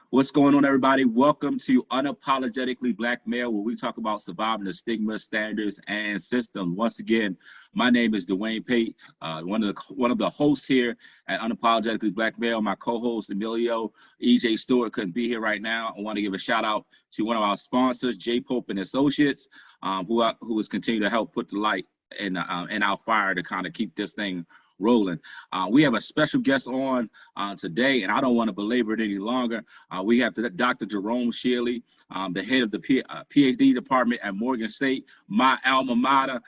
What's going on, everybody? Welcome to Unapologetically Black Male, where we talk about surviving the stigma, standards, and systems. Once again, my name is Dwayne Pate, one of the hosts here at Unapologetically Black Male. My co-host Emilio EJ Stewart couldn't be here right now. I want to give a shout out to one of our sponsors, J Pope and Associates, who is continuing to help put the light in our fire to kind of keep this thing rolling. We have a special guest on today, and I don't want to belabor it any longer. We have Dr. Jerome Schiele, the head of the Ph.D. department at Morgan State, my alma mater.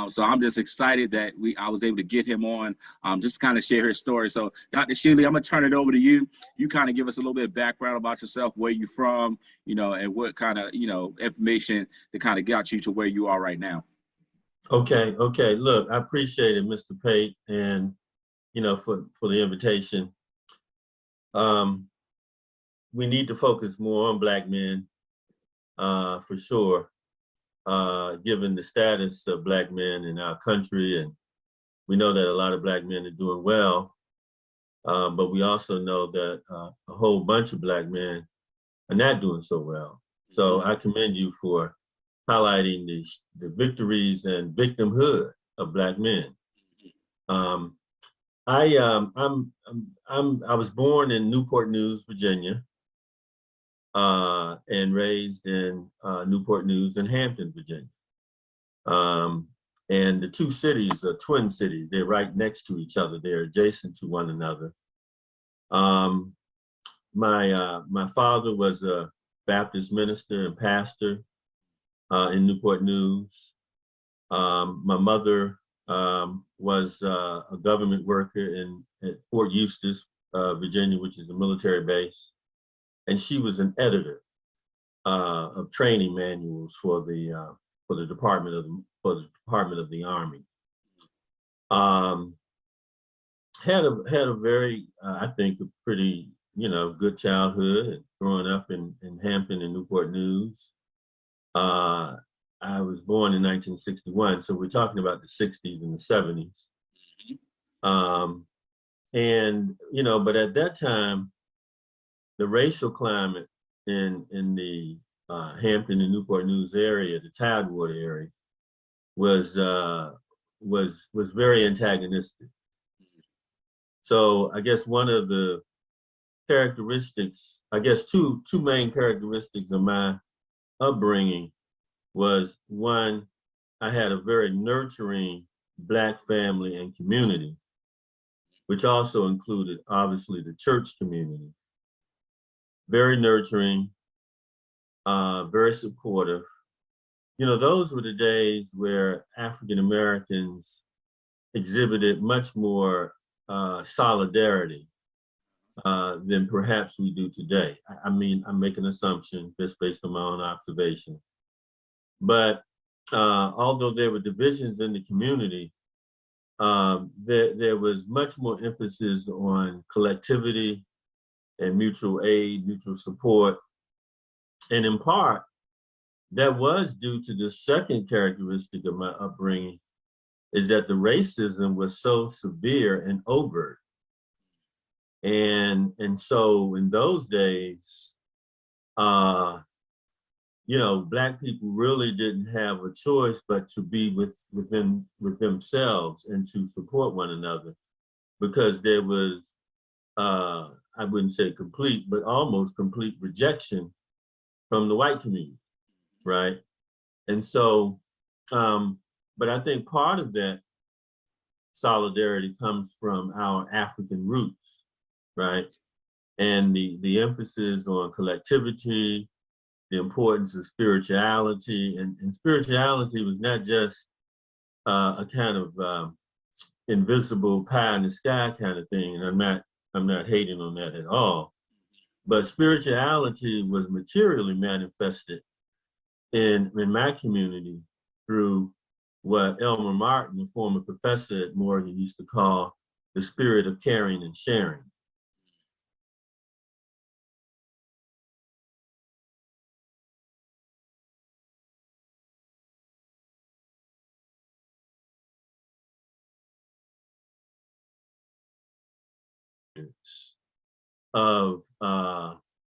So I'm just excited that I was able to get him on, just kind of share his story. So Dr. Schiele, I'm gonna turn it over to you. You kind of give us a little bit of background about yourself, where you're from, and what kind of, information that kind of got you to where you are right now. Okay. Look, I appreciate it, Mr. Pate, and for the invitation. We need to focus more on Black men, for sure, given the status of Black men in our country, and we know that a lot of Black men are doing well, but we also know that a whole bunch of Black men are not doing so well. So I commend you for highlighting the victories and victimhood of Black men. I was born in Newport News, Virginia, and raised in Newport News and Hampton, Virginia. And the two cities are twin cities. They're right next to each other. They're adjacent to one another. My father was a Baptist minister and pastor in Newport News. My mother was a government worker at Fort Eustis, Virginia, which is a military base, and she was an editor of training manuals for the Department of the Army. Had a very, I think, a pretty good childhood, growing up in Hampton and Newport News. I was born in 1961, so we're talking about the 60s and the 70s. But at that time, the racial climate in the Hampton and Newport News area, the Tidewater area, was very antagonistic. So I guess one of the characteristics, I guess two main characteristics of my upbringing was, one, I had a very nurturing Black family and community, which also included, obviously, the church community. Very nurturing, very supportive. Those were the days where African Americans exhibited much more solidarity than perhaps we do today. I mean, I'm making an assumption just based on my own observation. But although there were divisions in the community, there was much more emphasis on collectivity and mutual aid, mutual support. And in part, that was due to the second characteristic of my upbringing, is that the racism was so severe and overt. And so in those days, Black people really didn't have a choice but to be with themselves and to support one another, because there was, I wouldn't say complete, but almost complete rejection from the white community, right? And so, but I think part of that solidarity comes from our African roots, right? And the emphasis on collectivity, the importance of spirituality, and spirituality was not just a kind of invisible pie in the sky kind of thing, and I'm not hating on that at all, but spirituality was materially manifested in my community through what Elmer Martin, the former professor at Morgan, used to call the spirit of caring and sharing. Of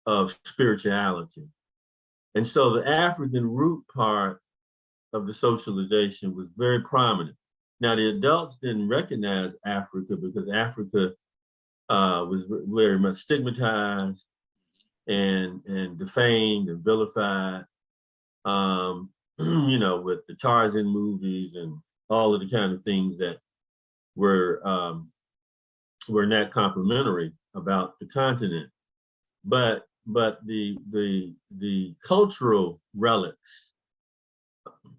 of spirituality. And so the African root part of the socialization was very prominent. Now, the adults didn't recognize Africa because Africa was very much stigmatized and defamed and vilified, you know, with the Tarzan movies and all of the kind of things that were not complimentary about the continent. But the cultural relics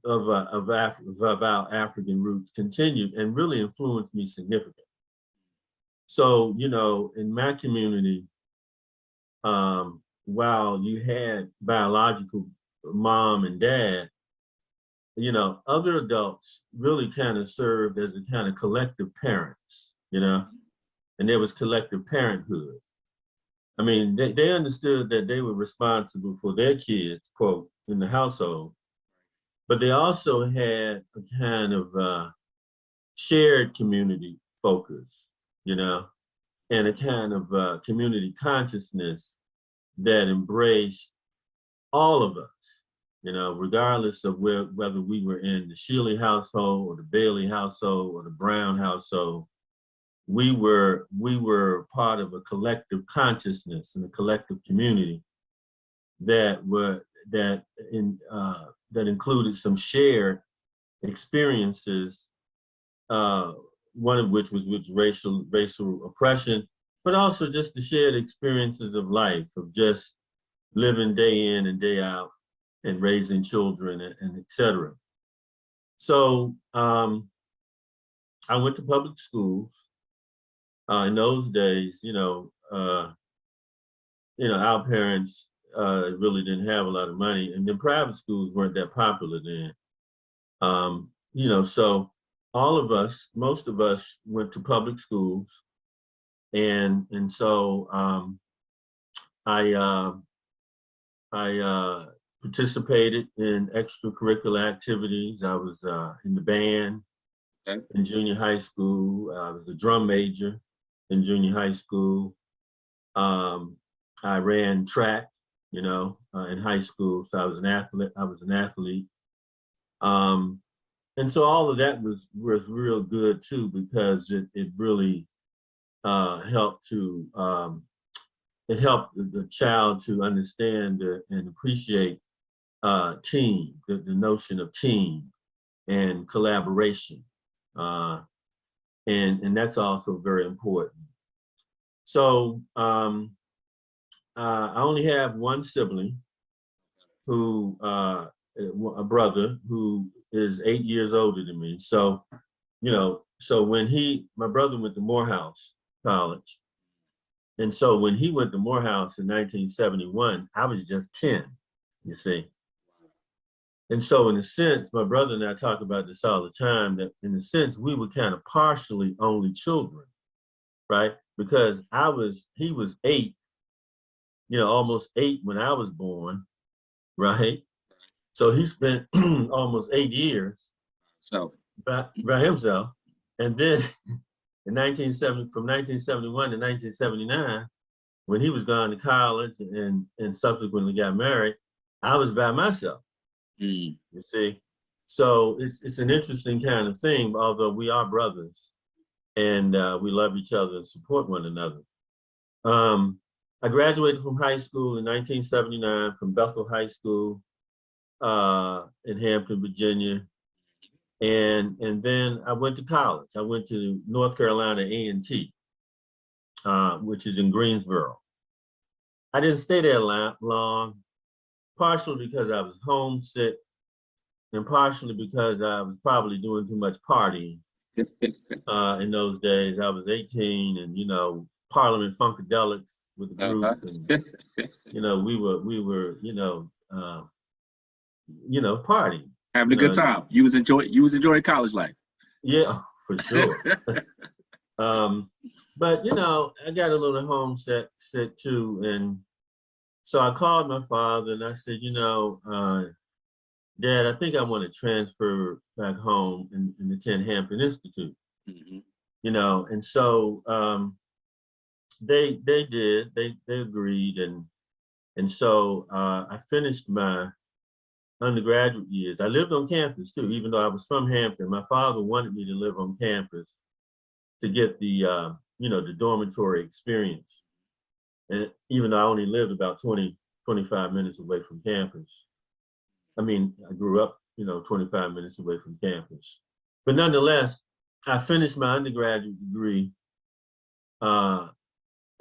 of our African roots continued and really influenced me significantly. So, you know, in my community, while you had biological mom and dad, you know, other adults really kind of served as a kind of collective parents, you know, and there was collective parenthood. I mean, they understood that they were responsible for their kids, quote, in the household, but they also had a kind of shared community focus, you know, and a kind of community consciousness that embraced all of us, you know, regardless of whether we were in the Schiele household or the Bailey household or the Brown household. We were part of a collective consciousness and a collective community that included some shared experiences, one of which was racial oppression, but also just the shared experiences of life, of just living day in and day out and raising children and et cetera. So I went to public schools. In those days, you know, our parents really didn't have a lot of money, and then private schools weren't that popular then. You know, so all of us, most of us, went to public schools, and so I participated in extracurricular activities. I was in the band in junior high school. I was a drum major in junior high school. I ran track, you know, in high school. So I was an athlete. And so all of that was real good too, because it really helped the child to understand and appreciate team, the notion of team and collaboration. And that's also very important. So I only have one sibling who, a brother who is 8 years older than me. So, you know, so my brother went to Morehouse College. And so when he went to Morehouse in 1971, I was just 10, you see. And so in a sense, my brother and I talk about this all the time, that in a sense, we were kind of partially only children, right? Because he was 8, you know, almost 8 when I was born, right? So he spent almost 8 years by himself. And then from 1971 to 1979, when he was gone to college and subsequently got married, I was by myself. You see, so it's an interesting kind of thing, although we are brothers and we love each other and support one another. I graduated from high school in 1979 from Bethel High School in Hampton, Virginia. And then I went to college. I went to North Carolina A&T, which is in Greensboro. I didn't stay there long, partially because I was homesick and partially because I was probably doing too much partying. In those days, I was 18 and, you know, Parliament Funkadelics with the group. And, you know, we were, partying. Having a good time. You was enjoying college life. Yeah, for sure. But, you know, I got a little homesick too. And so I called my father and I said, you know, Dad, I think I want to transfer back home and attend Hampton Institute. You know, and so they did, they agreed. And so I finished my undergraduate years. I lived on campus too, even though I was from Hampton. My father wanted me to live on campus to get the, the dormitory experience. And even though I only lived about 20, 25 minutes away from campus. I mean, I grew up, 25 minutes away from campus. But nonetheless, I finished my undergraduate degree at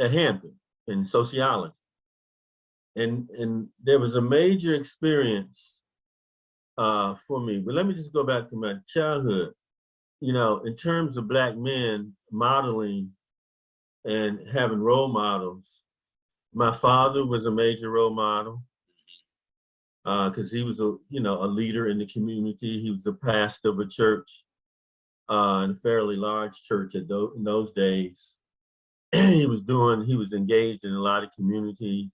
Hampton in sociology. And there was a major experience for me. But let me just go back to my childhood. In terms of Black men modeling and having role models, my father was a major role model because he was a leader in the community. He was the pastor of a church, in a fairly large church in those days. He was engaged in a lot of community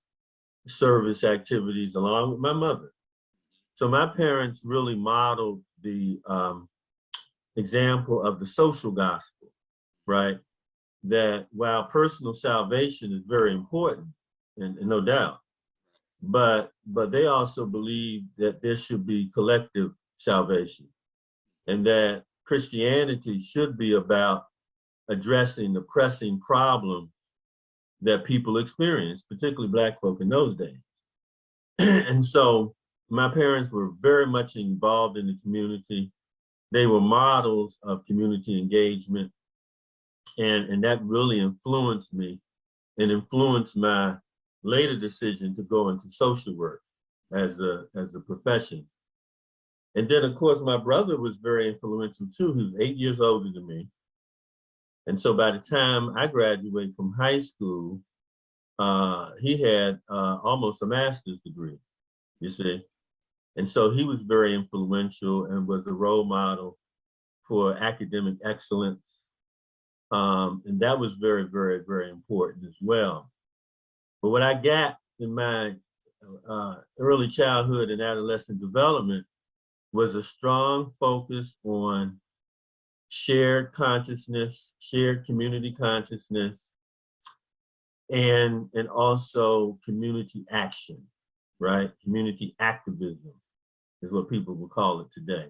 service activities along with my mother. So my parents really modeled the example of the social gospel, right? That while personal salvation is very important, and no doubt, but they also believe that there should be collective salvation, and that Christianity should be about addressing the pressing problems that people experience, particularly Black folk in those days. And so my parents were very much involved in the community. They were models of community engagement. And that really influenced me and influenced my later decision to go into social work as a profession. And then, of course, my brother was very influential too. He was 8 years older than me. And so by the time I graduated from high school, he had almost a master's degree, you see. And so he was very influential and was a role model for academic excellence. And that was very, very, very important as well. But what I got in my early childhood and adolescent development was a strong focus on shared consciousness, shared community consciousness, and also community action, right? Community activism is what people will call it today.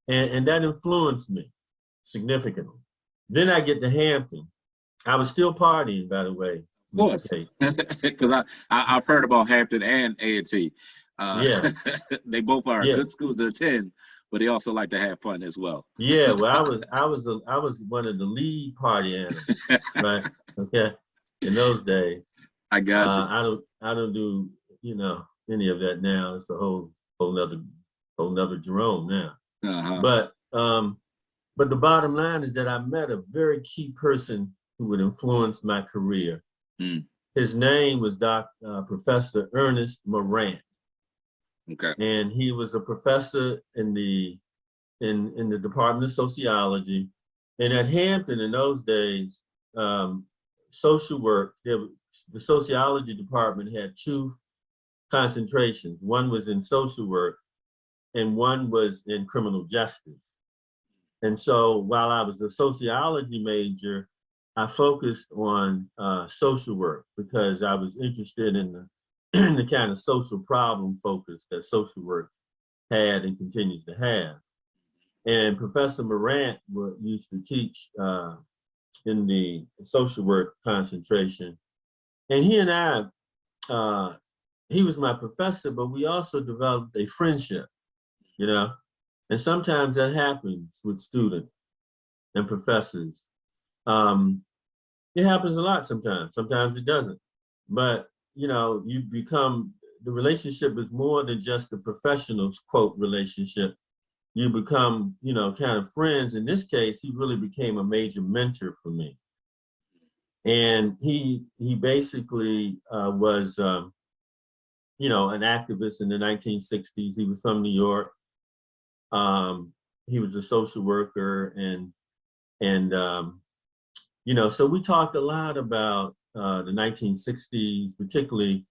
And that influenced me significantly. Then I get to Hampton. I was still partying, by the way. Of course, because I've heard about Hampton and A&T. Yeah. They both are good schools to attend, but they also like to have fun as well. Yeah, well, I was one of the lead party animals, right? Okay, in those days. I got you. I don't do any of that now. It's a whole nother Jerome now. But the bottom line is that I met a very key person who would influence my career. His name was Professor Ernest Morant. Okay. And he was a professor in the Department of Sociology. And at Hampton in those days, social work, the sociology department had two concentrations. One was in social work and one was in criminal justice. And so while I was a sociology major, I focused on social work because I was interested in the kind of social problem focus that social work had and continues to have. And Professor Morant used to teach in the social work concentration. And he and I, he was my professor, but we also developed a friendship, And sometimes that happens with students and professors. It happens a lot sometimes. Sometimes it doesn't. But, the relationship is more than just a professional's quote relationship. You become, kind of friends. In this case, he really became a major mentor for me. And he basically was, an activist in the 1960s. He was from New York. He was a social worker and so we talked a lot about the 1960s, particularly,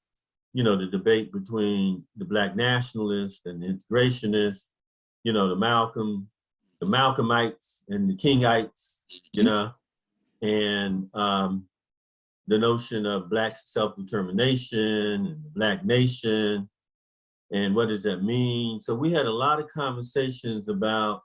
the debate between the Black nationalists and the integrationists, the Malcolmites and the Kingites, and the notion of Black self-determination and the Black nation, and what does that mean? So we had a lot of conversations about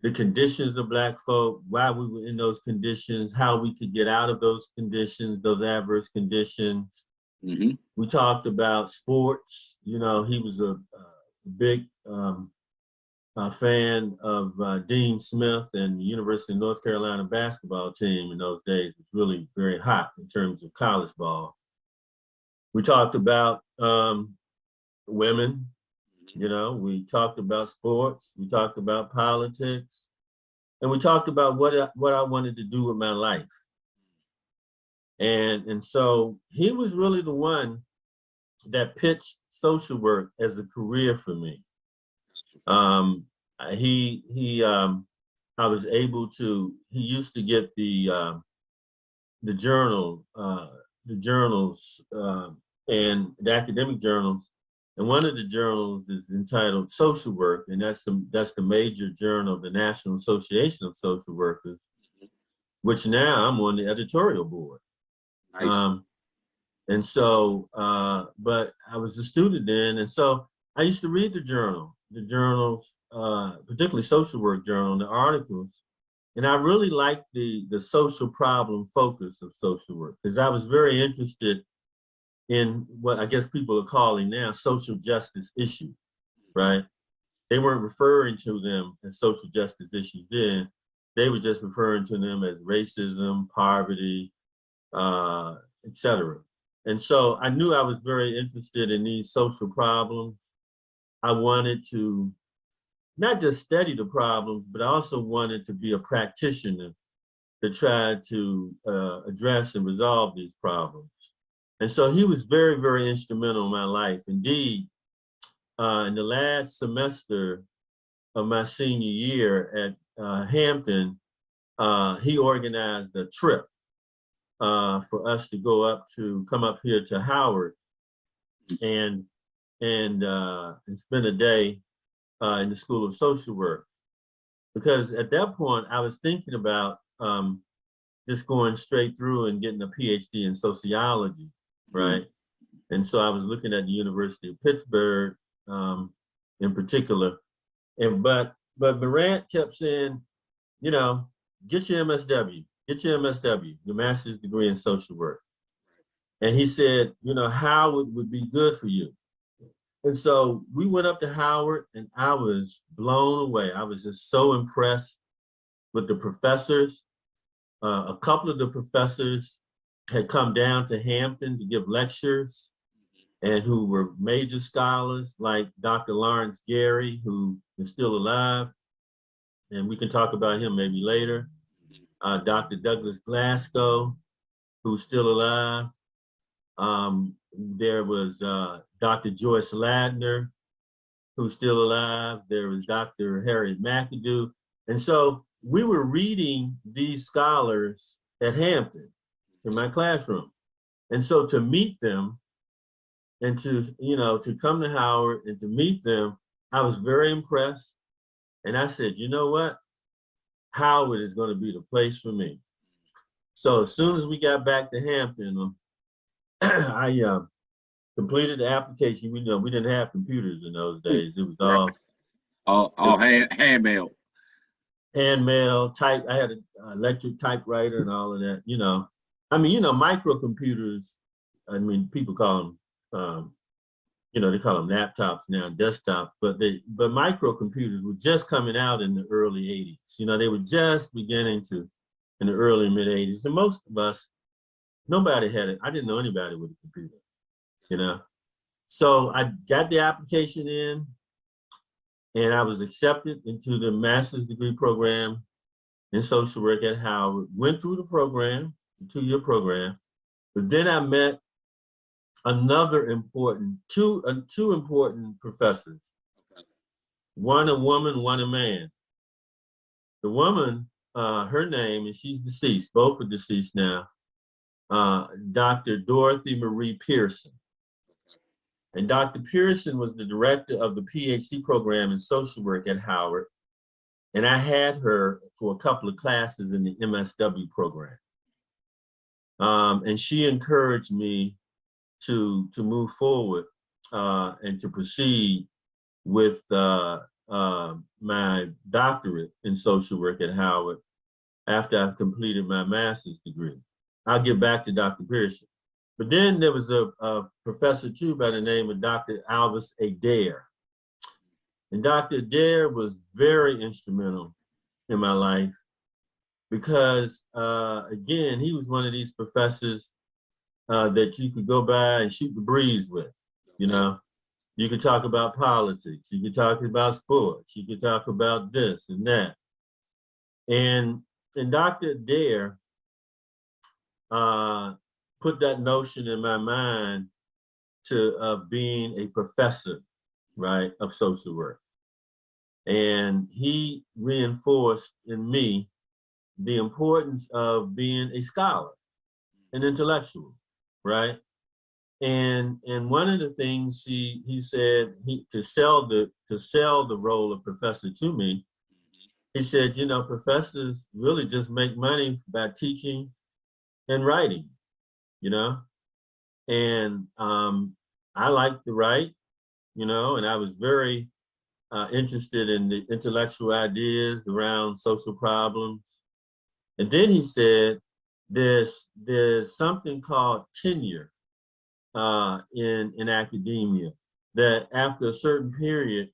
the conditions of Black folk, why we were in those conditions, how we could get out of those conditions, those adverse conditions. Mm-hmm. We talked about sports. You know, he was a big fan of Dean Smith and the University of North Carolina basketball team in those days. It was really very hot in terms of college ball. We talked about women, you know, we talked about sports, we talked about politics, and we talked about what I wanted to do with my life. And so he was really the one that pitched social work as a career for me. I was able to, he used to get the journals and the academic journals. And one of the journals is entitled Social Work, and that's the major journal of the National Association of Social Workers, which now I'm on the editorial board. Nice. And so, but I was a student then, and so I used to read the journals, particularly social work journal, the articles, and I really liked the social problem focus of social work, because I was very interested in what I guess people are calling now social justice issues, right? They weren't referring to them as social justice issues then. They were just referring to them as racism, poverty, etc. And so I knew I was very interested in these social problems. I wanted to not just study the problems, but I also wanted to be a practitioner to try to address and resolve these problems. And so he was very, very instrumental in my life. Indeed, in the last semester of my senior year at Hampton, he organized a trip for us to come up here to Howard and spend a day in the School of Social Work. Because at that point, I was thinking about just going straight through and getting a Ph.D. in sociology, right? And so I was looking at the University of Pittsburgh in particular. But Morant kept saying, you know, get your MSW, your master's degree in social work. And he said, you know, Howard would be good for you. And so we went up to Howard, and I was blown away. I was just so impressed with the professors. A couple of the professors had come down to Hampton to give lectures, and who were major scholars, like Dr. Lawrence Gary, who is still alive, and we can talk about him maybe later. Dr. Douglas Glasgow, who's still alive. There was Dr. Joyce Ladner, who's still alive. There was Dr. Harriet McAdoo. And so we were reading these scholars at Hampton in my classroom. And so to meet them and to come to Howard and to meet them, I was very impressed. And I said, you know what? Howard is going to be the place for me. So as soon as we got back to Hampton, I completed the application. We didn't have computers in those days. It was all hand mail. Hand mail, type. I had an electric typewriter and all of that. Microcomputers. I mean, people call them, they call them laptops now, desktops. But microcomputers were just coming out in the early '80s. They were just beginning to, in the early mid '80s, and most of us, nobody had it. I didn't know anybody with a computer. So I got the application in, and I was accepted into the master's degree program in social work at Howard. Went through the program, the 2-year program, but then I met two important professors. One a woman, one a man. The woman, her name, and she's deceased, both are deceased now, Dr. Dorothy Marie Pearson. And Dr. Pearson was the director of the Ph.D. program in social work at Howard. And I had her for a couple of classes in the MSW program. And she encouraged me to move forward and to proceed with my doctorate in social work at Howard after I've completed my master's degree. I'll get back to Dr. Pearson. But then there was a professor too by the name of Dr. Alvis Adair. And Dr. Adair was very instrumental in my life because, again, he was one of these professors that you could go by and shoot the breeze with, you know? You could talk about politics, you could talk about sports, you could talk about this and that. And Dr. Adair put that notion in my mind to being a professor, right, of social work. And he reinforced in me the importance of being a scholar, an intellectual, right? And one of the things he said to sell the role of professor to me, he said, you know, professors really just make money by teaching and writing, you know? And I like to write, you know, and I was very interested in the intellectual ideas around social problems. And then he said, there's something called tenure in academia, that after a certain period,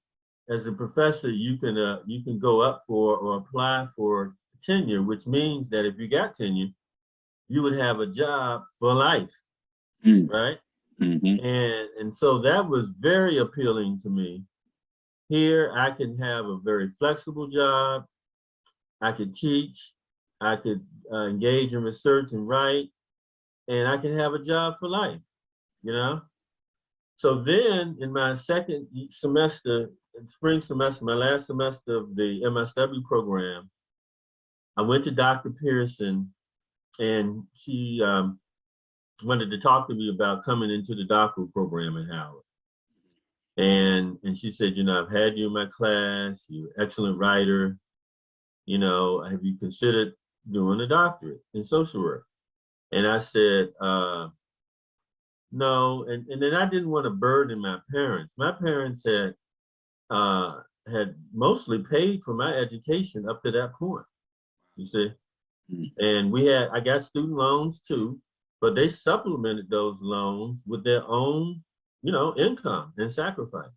as a professor, you can go up for or apply for tenure, which means that if you got tenure, you would have a job for life, right? Mm-hmm. And so that was very appealing to me. Here, I can have a very flexible job. I could teach. I could engage in research and write, and I can have a job for life, you know? So then in my second semester, spring semester, my last semester of the MSW program, I went to Dr. Pearson, and she wanted to talk to me about coming into the doctoral program at Howard. And she said, you know, I've had you in my class, you're an excellent writer, you know, have you considered doing a doctorate in social work? And I said, no, and then I didn't want to burden my parents. My parents had mostly paid for my education up to that point, you see. And I got student loans too, but they supplemented those loans with their own, you know, income and sacrifice.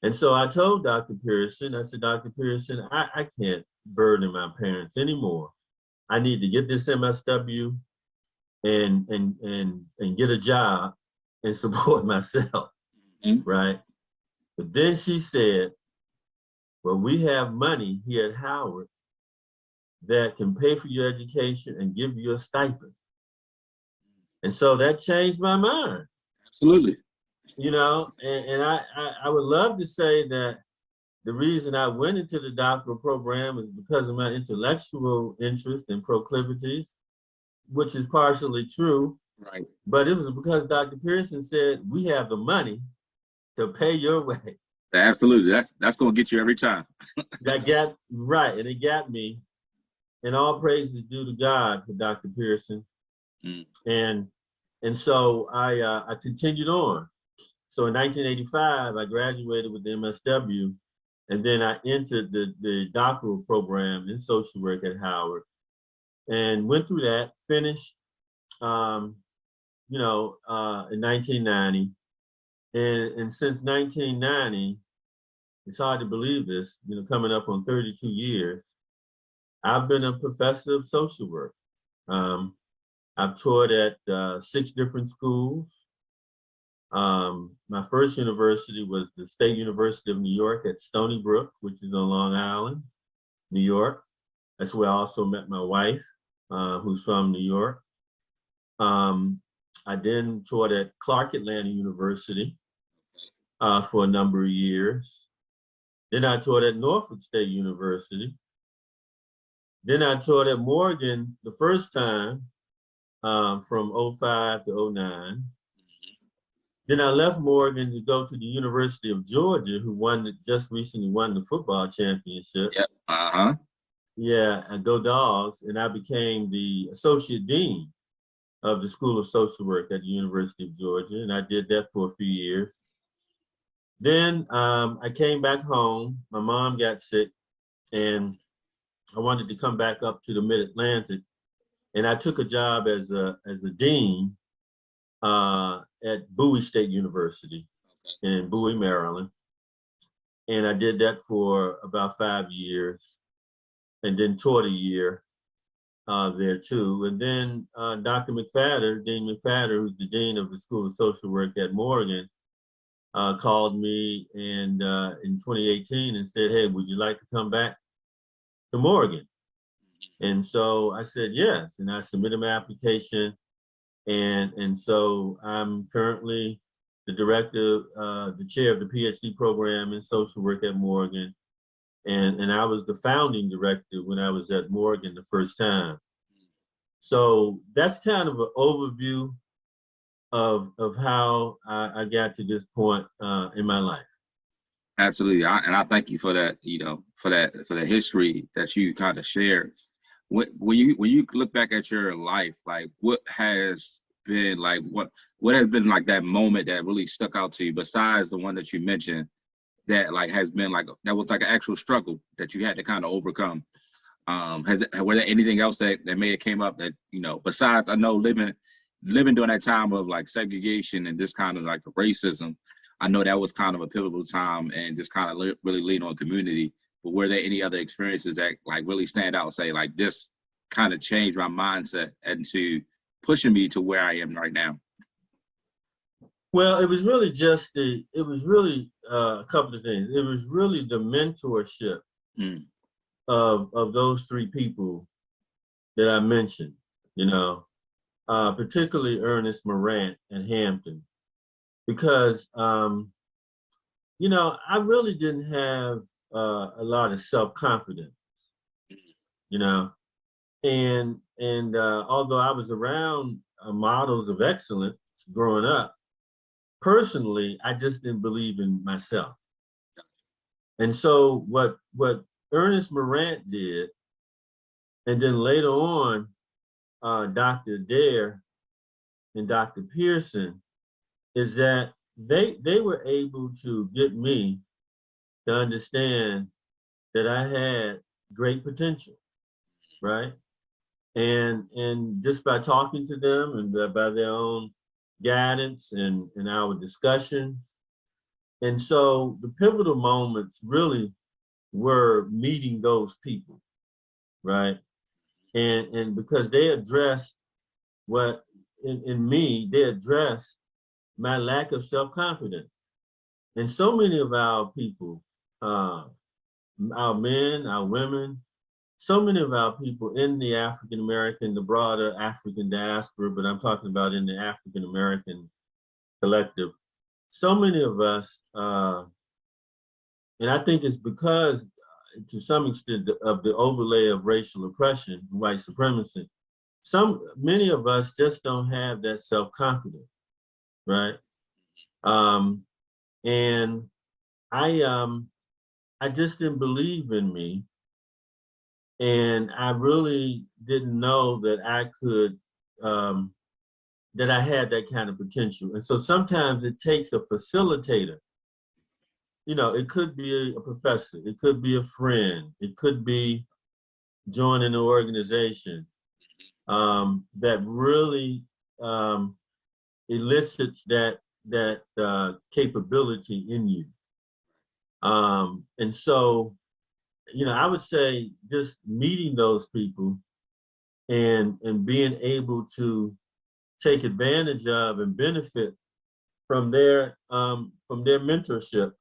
And so I told Dr. Pearson, I said, Dr. Pearson, I can't burden my parents anymore. I need to get this MSW and get a job and support myself, right? But then she said, well, we have money here at Howard that can pay for your education and give you a stipend. And so that changed my mind. Absolutely. You know, and I would love to say that the reason I went into the doctoral program is because of my intellectual interest and proclivities, which is partially true. Right. But it was because Dr. Pearson said, we have the money to pay your way. Absolutely. That's going to get you every time. Right. And it got me. And all praise is due to God for Dr. Pearson. And so I continued on. So in 1985, I graduated with the MSW, and then I entered the doctoral program in social work at Howard, and went through that, finished, you know, in 1990. And since 1990, it's hard to believe this, you know, coming up on 32 years, I've been a professor of social work. I've taught at 6 different schools. My first university was the State University of New York at Stony Brook, which is on Long Island, New York. That's where I also met my wife, who's from New York. I then taught at Clark Atlanta University for a number of years. Then I taught at Norfolk State University. Then I taught at Morgan the first time from 05 to 09. Then I left Morgan to go to the University of Georgia, who just recently won the football championship. Yep. Yeah, and go Dogs. And I became the associate dean of the School of Social Work at the University of Georgia, and I did that for a few years. Then I came back home. My mom got sick, and I wanted to come back up to the Mid-Atlantic, and I took a job as a dean at Bowie State University in Bowie, Maryland. And I did that for about 5 years, and then taught a year there too. And then Dr. McFadder, Dean McFadder, who's the dean of the School of Social Work at Morgan, called me and in 2018 and said, "Hey, would you like to come back to Morgan?" And so I said yes, and I submitted my application. And so I'm currently the director, the chair of the Ph.D. program in social work at Morgan. And I was the founding director when I was at Morgan the first time. So that's kind of an overview of how I got to this point in my life. Absolutely, and I thank you for that. For the history that you kind of shared. When you look back at your life, like what has been like that moment that really stuck out to you, besides the one that you mentioned, that like has been like that was like an actual struggle that you had to kind of overcome? Was there anything else that may have came up that, besides, I know living during that time of like segregation and this kind of like the racism, I know that was kind of a pivotal time and just kind of really lean on community. But were there any other experiences that like really stand out, say like this kind of changed my mindset and to pushing me to where I am right now? Well, it was really a couple of things. It was really the mentorship of those three people that I mentioned, particularly Ernest Morant and Hampton, because, I really didn't have a lot of self-confidence, and although I was around models of excellence growing up, personally, I just didn't believe in myself. And so what Ernest Morant did, and then later on, Dr. Adair and Dr. Pearson, is that they were able to get me to understand that I had great potential, right? And just by talking to them and by their own guidance and our discussions. And so the pivotal moments really were meeting those people, right? And because they addressed what in me, they addressed my lack of self-confidence. And so many of our people, our men, our women, so many of our people in the African-American, the broader African diaspora, but I'm talking about in the African-American collective, so many of us, and I think it's because, to some extent, of the overlay of racial oppression, white supremacy, many of us just don't have that self-confidence, right? And I just didn't believe in me. And I really didn't know that I could, that I had that kind of potential. And so sometimes it takes a facilitator. It could be a professor, it could be a friend, it could be joining an organization that really elicits that capability in you. And so, I would say just meeting those people and being able to take advantage of and benefit from their mentorship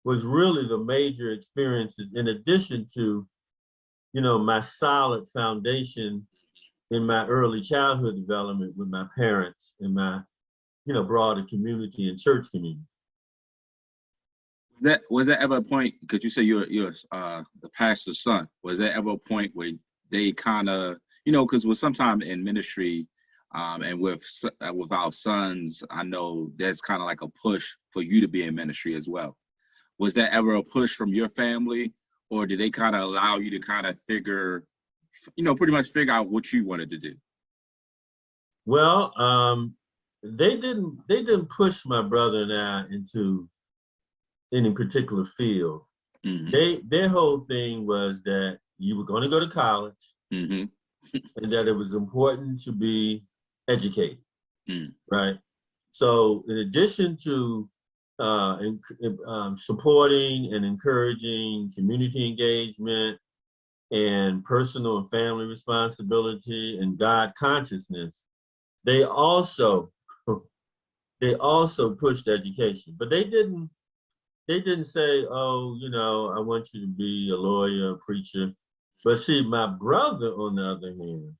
was really the major experiences, in addition to, my solid foundation in my early childhood development with my parents and my, broader community and church community. Was that ever a point, because you say you're the pastor's son, was there ever a point where they kind of, because with sometimes in ministry and with our sons, I know there's kind of like a push for you to be in ministry as well. Was there ever a push from your family, or did they kind of allow you to kind of pretty much figure out what you wanted to do? Well, they didn't push my brother and I into any particular field. Their whole thing was that you were going to go to college Mm-hmm. and that it was important to be educated, Mm. right? So, in addition to supporting and encouraging community engagement and personal and family responsibility and God consciousness, they also they also pushed education, but they didn't say, oh, I want you to be a lawyer, a preacher. But see, my brother, on the other hand,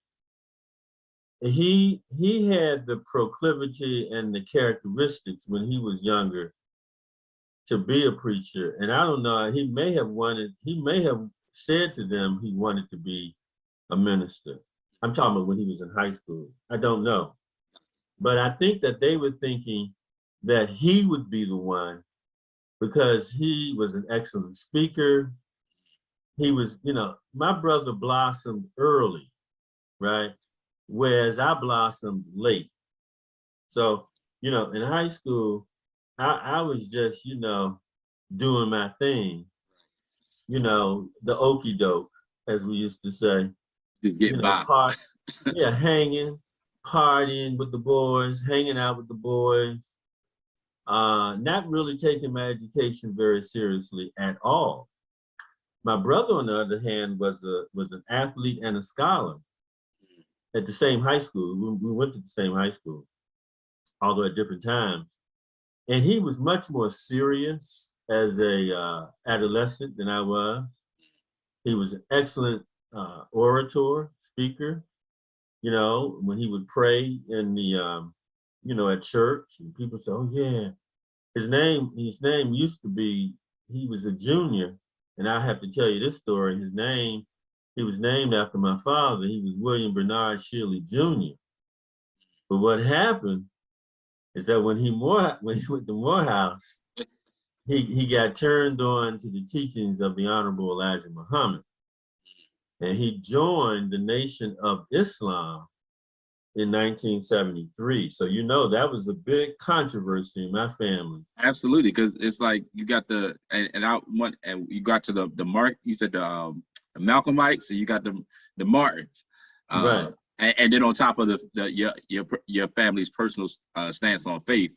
he had the proclivity and the characteristics when he was younger to be a preacher. And I don't know, he may have said to them he wanted to be a minister. I'm talking about when he was in high school. I don't know. But I think that they were thinking that he would be the one because he was an excellent speaker. He was, my brother blossomed early, right? Whereas I blossomed late. So, in high school, I was just, doing my thing, the okey doke, as we used to say, Just get by. yeah, hanging, partying with the boys, hanging out with the boys, not really taking my education very seriously at all. My brother, on the other hand, was an athlete and a scholar at the same high school. We went to the same high school, although at different times. And he was much more serious as a adolescent than I was. He was an excellent orator, speaker. When he would pray in the, at church, and people say, "Oh yeah, his name used to be." He was a junior, and I have to tell you this story. He was named after my father. He was William Bernard Schiele Jr. But what happened is that when he went to Morehouse, he got turned on to the teachings of the Honorable Elijah Muhammad. And he joined the Nation of Islam in 1973. So that was a big controversy in my family. Absolutely, because it's like you got and you got to the Mark. You said the Malcolmites, so you got the Martins, Right. And then on top of your family's personal stance on faith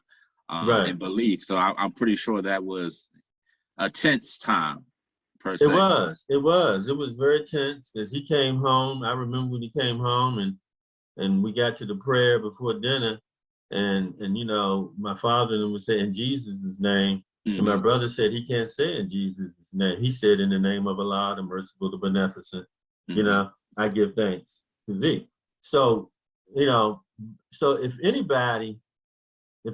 Right. and belief. So I'm pretty sure that was a tense time, per se. It was very tense as he came home. I remember when he came home and we got to the prayer before dinner, and my father would say in Jesus' name, and my brother said he can't say in Jesus' name. He said in the name of Allah, the merciful, the beneficent. I give thanks to thee. So so if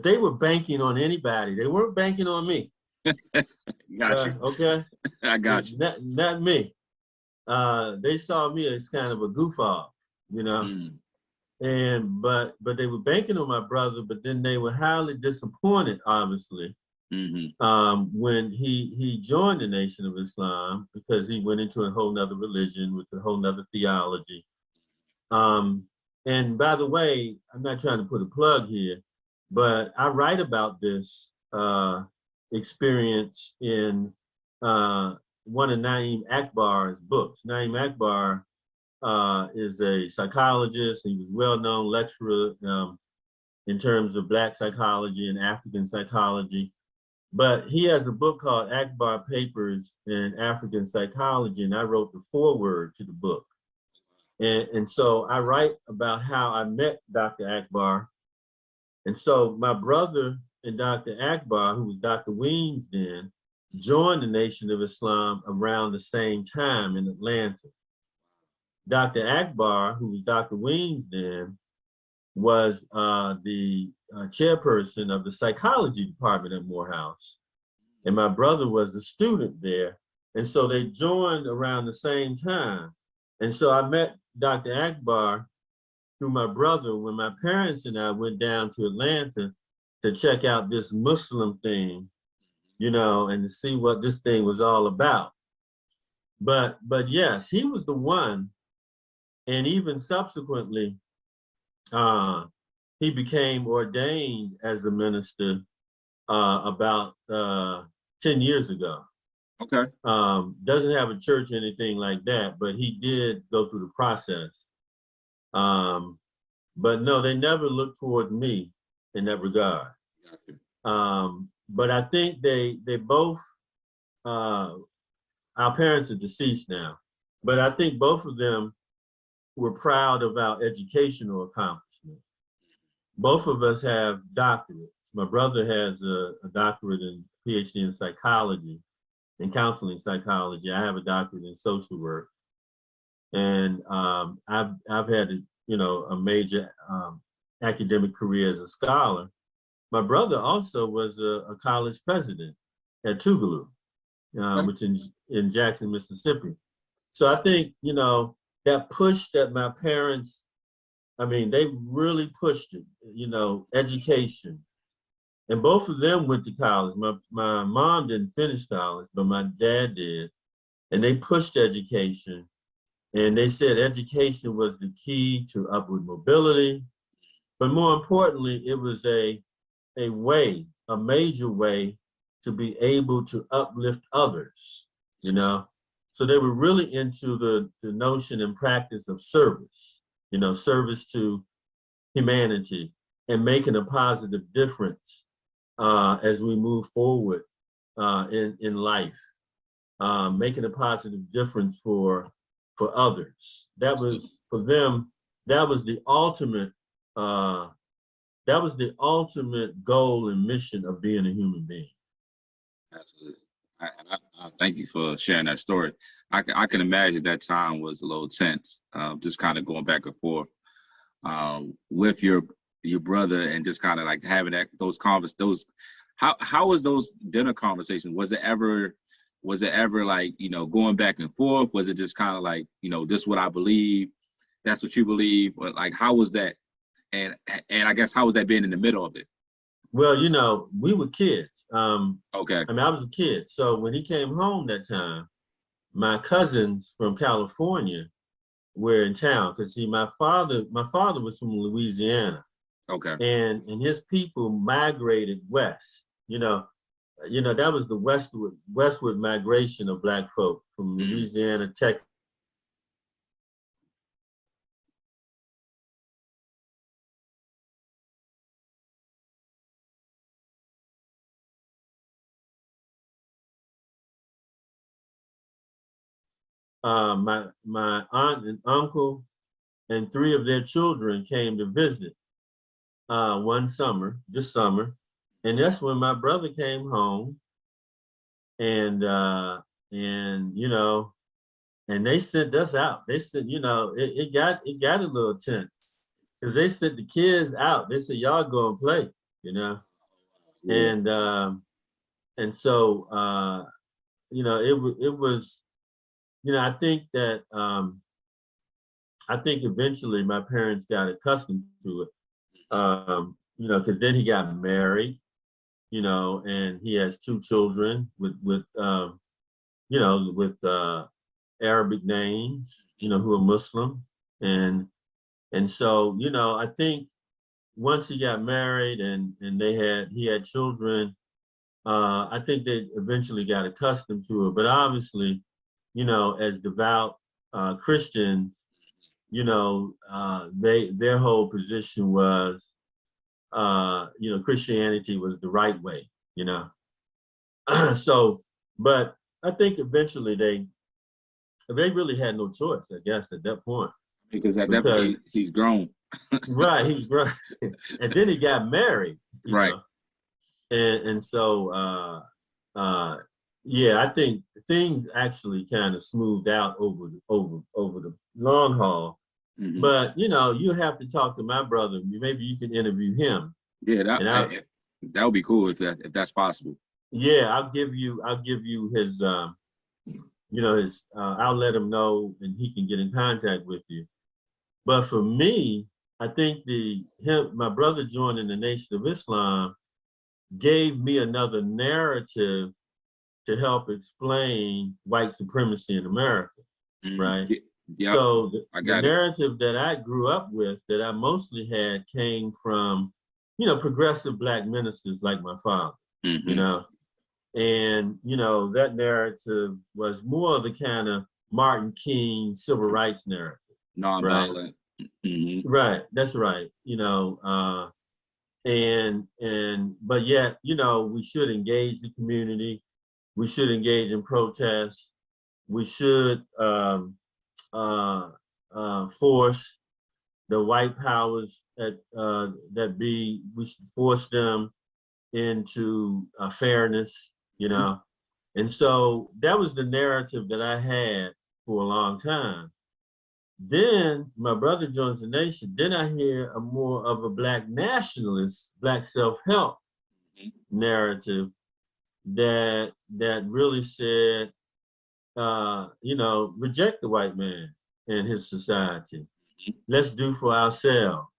they were banking on anybody, they weren't banking on me. Got you. Okay. I got you. Not me. They saw me as kind of a goof off, and but they were banking on my brother, but then they were highly disappointed, obviously, when he joined the Nation of Islam, because he went into a whole nother religion with a whole nother theology. And by the way, I'm not trying to put a plug here, but I write about this experience in one of Naeem Akbar's books. Naeem Akbar is a psychologist. He was a well-known lecturer in terms of Black psychology and African psychology. But he has a book called Akbar Papers in African Psychology, and I wrote the foreword to the book. And so I write about how I met Dr. Akbar. And so my brother and Dr. Akbar, who was Dr. Weems then, joined the Nation of Islam around the same time in Atlanta. Dr. Akbar, who was Dr. Weems then, was the chairperson of the psychology department at Morehouse. And my brother was a student there. And so they joined around the same time. And so I met Dr. Akbar through my brother when my parents and I went down to Atlanta to check out this Muslim thing, and to see what this thing was all about. But yes, he was the one. And even subsequently, he became ordained as a minister about 10 years ago. Okay. Doesn't have a church or anything like that, but he did go through the process. But no, they never looked toward me in that regard. But I think they both, our parents are deceased now, but I think both of them were proud of our educational accomplishment. Both of us have doctorates. My brother has a doctorate in Ph.D. in psychology, in counseling psychology. I have a doctorate in social work. And I've had a major academic career as a scholar. My brother also was a college president at Tougaloo, which in Jackson, Mississippi. So I think, that push that my parents, they really pushed it, education. And both of them went to college. My mom didn't finish college, but my dad did. And they pushed education. And they said education was the key to upward mobility. But more importantly, it was a major way to be able to uplift others, So they were really into the notion and practice of service, service to humanity and making a positive difference as we move forward in life, making a positive difference for others. That was, for them, that was the ultimate goal and mission of being a human being. Absolutely. I thank you for sharing that story. I can imagine that time was a little tense, just kind of going back and forth with your brother and just kind of like having those conversations. How was those dinner conversations? Was it ever like, going back and forth? Was it just kind of like, this is what I believe, that's what you believe? Or like, how was that? And I guess, how was that being in the middle of it? Well, we were kids. Okay. I was a kid. So when he came home that time, my cousins from California were in town. Because see, my father was from Louisiana. Okay. And his people migrated west. That was the westward migration of Black folk from Louisiana, Texas. My aunt and uncle and 3 of their children came to visit this summer. And that's when my brother came home. And and they sent us out. They said, it got a little tense because they sent the kids out. They said, y'all go and play, Yeah. And so it was, I think that I think eventually my parents got accustomed to it. Because then he got married, and he has 2 children with Arabic names, who are Muslim. And so, I think once he got married and he had children, I think they eventually got accustomed to it. But obviously, as devout Christians, their whole position was, Christianity was the right way, So, but I think eventually they really had no choice, I guess, at that point. Because at that point, he's grown. Right, he was grown. And then he got married. Right. And so, I think things actually kind of smoothed out over the long haul. Mm-hmm. But, you have to talk to my brother. Maybe you can interview him. Yeah, that would be cool if that's possible. Yeah, I'll give you his I'll let him know and he can get in contact with you. But for me, I think my brother joining the Nation of Islam gave me another narrative to help explain white supremacy in America, right? Yep. So I the got it. narrative that I grew up with, that I mostly had, came from, progressive Black ministers like my father, and, that narrative was more of the kind of Martin King civil rights narrative. Right. Nonviolent. Right. That's right. But yet, we should engage the community. We should engage in protests. We should force the white powers we should force them into fairness, And so that was the narrative that I had for a long time. Then my brother joins the nation. Then I hear a more of a Black nationalist, Black self-help narrative that really said, reject the white man and his society. Let's do for ourselves,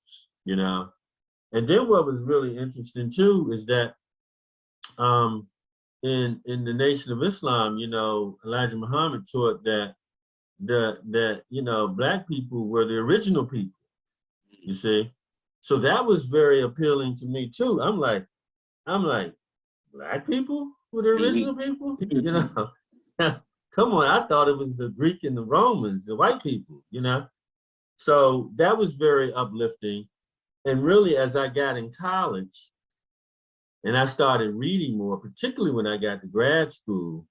And then what was really interesting too is that in the Nation of Islam, Elijah Muhammad taught that Black people were the original people, you see. So that was very appealing to me too. I'm like, Black people were the original people, Come on, I thought it was the Greek and the Romans, the white people, So that was very uplifting. And really, as I got in college and I started reading more, particularly when I got to grad school,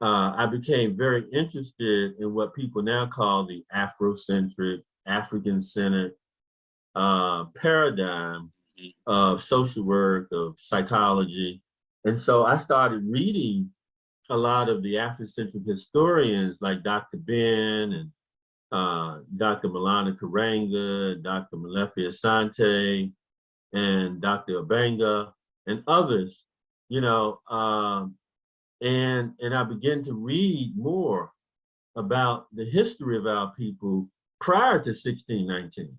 I became very interested in what people now call the Afrocentric, African-centered paradigm of social work, of psychology. And so I started reading a lot of the Afrocentric historians like Dr. Ben and Dr. Malana Karanga, Dr. Malefi Asante, and Dr. Abanga, and others, and I began to read more about the history of our people prior to 1619,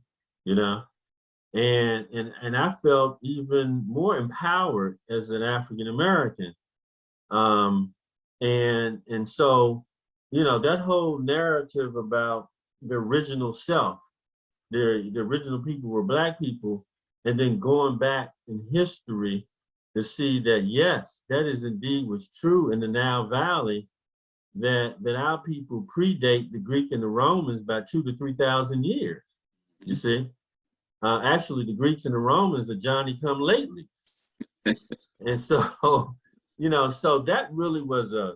and I felt even more empowered as an African American, and so that whole narrative about the original self, the original people were Black people, and then going back in history to see that, yes, that is indeed was true in the Nile Valley, that our people predate the Greek and the Romans by 2,000 to 3,000 years, you see. Actually, the Greeks and the Romans are Johnny-come-latelys. And so, so that really was a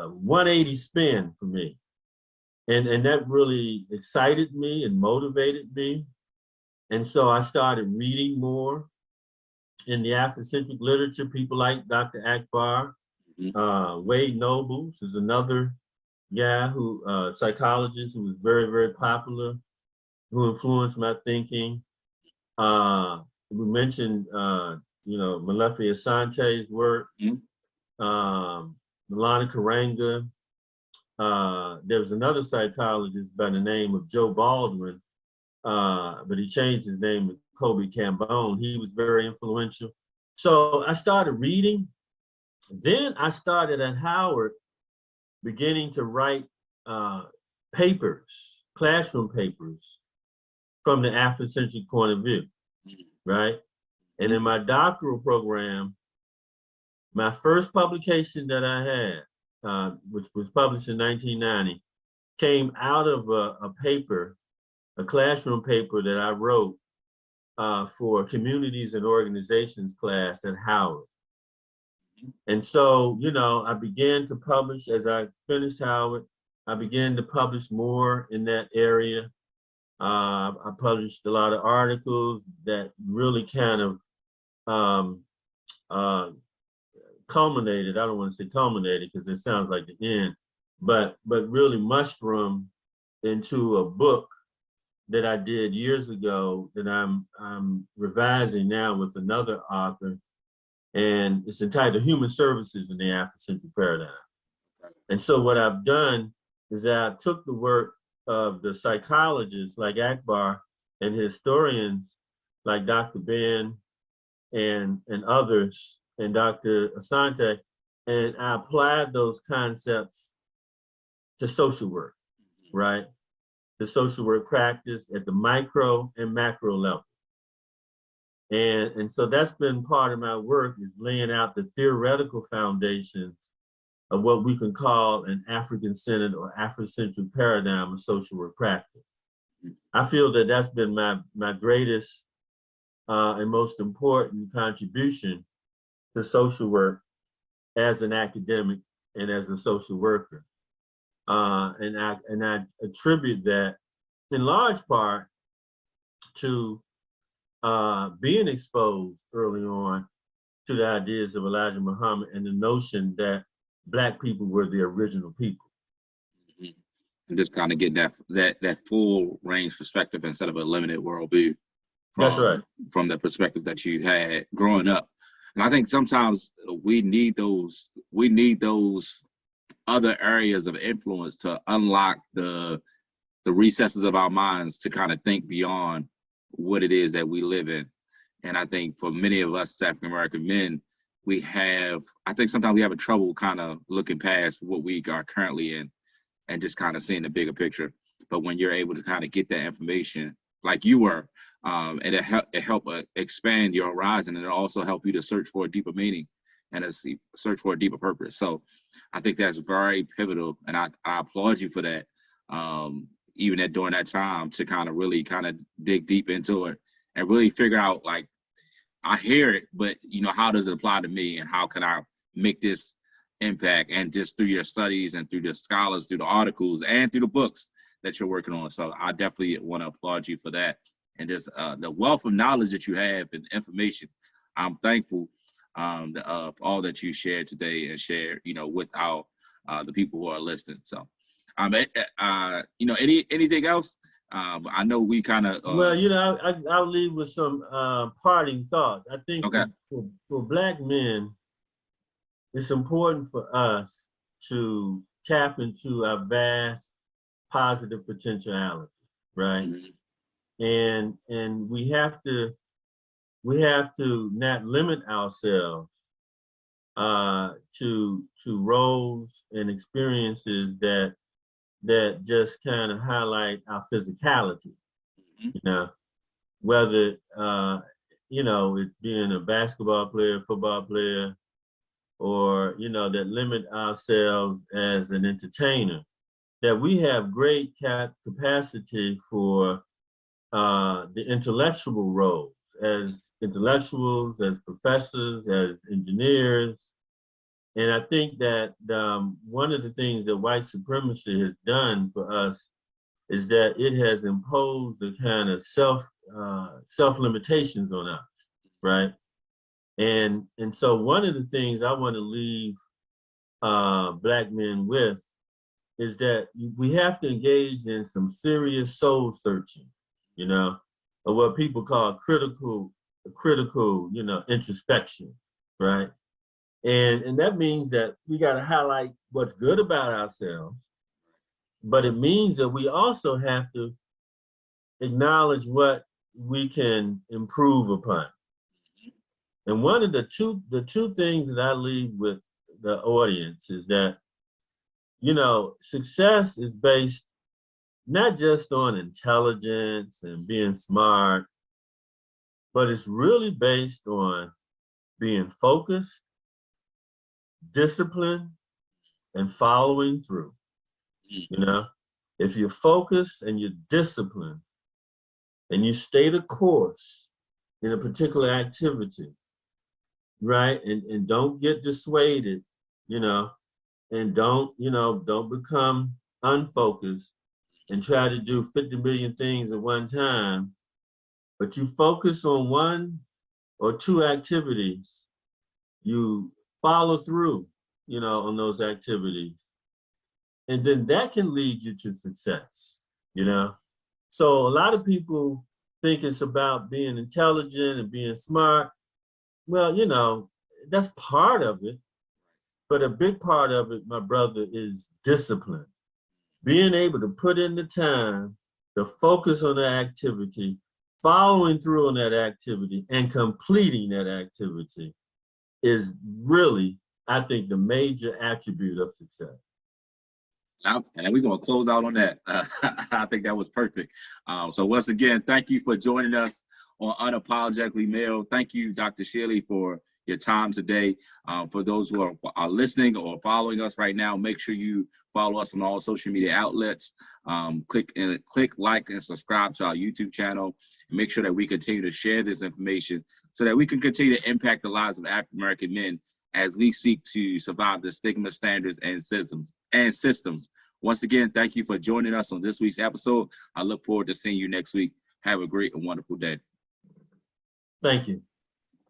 180 spin for me. And that really excited me and motivated me. And so I started reading more in the Afrocentric literature, people like Dr. Akbar, Wade Nobles is another guy who, psychologist who was very, very popular, who influenced my thinking. We mentioned, Malefi Asante's work, Malana Karanga. There was another psychologist by the name of Joe Baldwin, but he changed his name to Kobe Cambone. He was very influential. So I started reading. Then I started at Howard beginning to write papers, classroom papers, from the Afrocentric point of view, right? And in my doctoral program, my first publication that I had, which was published in 1990, came out of a paper, a classroom paper that I wrote for communities and organizations class at Howard. And so, I began to publish as I finished Howard. I began to publish more in that area. I published a lot of articles that really kind of culminated. I don't want to say culminated because it sounds like the end, but really mushroomed into a book that I did years ago that I'm revising now with another author, and it's entitled Human Services in the Afrocentric Paradigm. And so what I've done is that I took the work of the psychologists like Akbar and historians like Dr. Ben and others and Dr. Asante, and I applied those concepts to social work, right? the social work practice at the micro and macro level. And so that's been part of my work, is laying out the theoretical foundations of what we can call an African-centered or Afrocentric paradigm of social work practice. I feel that that's been my greatest and most important contribution to social work as an academic and as a social worker. And I attribute that in large part to being exposed early on to the ideas of Elijah Muhammad and the notion that Black people were the original people. And just kind of getting that full range perspective instead of a limited worldview. That's right. From the perspective that you had growing up. And I think sometimes we need those other areas of influence to unlock the recesses of our minds to kind of think beyond what it is that we live in. And I think for many of us African American men, I think sometimes we have trouble kind of looking past what we are currently in and just kind of seeing the bigger picture. But when you're able to kind of get that information like you were, and it help expand your horizon, and it also help you to search for a deeper meaning and search for a deeper purpose. So I think that's very pivotal, and I applaud you for that. Even during that time to kind of really kind of dig deep into it and really figure out, like, I hear it, but how does it apply to me, and how can I make this impact? And just through your studies and through the scholars, through the articles, and through the books that you're working on. So I definitely want to applaud you for that. And just the wealth of knowledge that you have and information. I'm thankful of all that you shared today and shared, with the people who are listening. So, anything else? I know we kind of. Well, I'll leave with some parting thoughts. I think okay. for Black men, it's important for us to tap into our vast positive potentiality, right? Mm-hmm. And we have to not limit ourselves to roles and experiences that just kind of highlight our physicality. Mm-hmm. Whether it's being a basketball player, football player, or that limit ourselves as an entertainer. That we have great capacity for the intellectual roles as intellectuals, as professors, as engineers. And I think that one of the things that white supremacy has done for us is that it has imposed a kind of self limitations on us, right? And so one of the things I want to leave Black men with is that we have to engage in some serious soul searching, or what people call critical, introspection, right? And that means that we got to highlight what's good about ourselves, but it means that we also have to acknowledge what we can improve upon. And one of the two things that I leave with the audience is that, success is based not just on intelligence and being smart, but it's really based on being focused, disciplined, and following through. If you're focused and you're disciplined and you stay the course in a particular activity, right? And don't get dissuaded, and don't become unfocused and try to do 50 million things at one time, but you focus on one or two activities, you follow through, on those activities. And then that can lead you to success, So a lot of people think it's about being intelligent and being smart. Well, that's part of it. But a big part of it, my brother, is discipline. Being able to put in the time, to focus on the activity, following through on that activity, and completing that activity is really, I think, the major attribute of success. And we're going to close out on that. I think that was perfect. So once again, thank you for joining us on Unapologetically Male. Thank you, Dr. Schiele, for your time today. For those who are listening or following us right now, make sure you follow us on all social media outlets. Click like and subscribe to our YouTube channel, and make sure that we continue to share this information so that we can continue to impact the lives of African American men as we seek to survive the stigma, standards, and systems. Once again, thank you for joining us on this week's episode. I look forward to seeing you next week. Have a great and wonderful day. Thank you.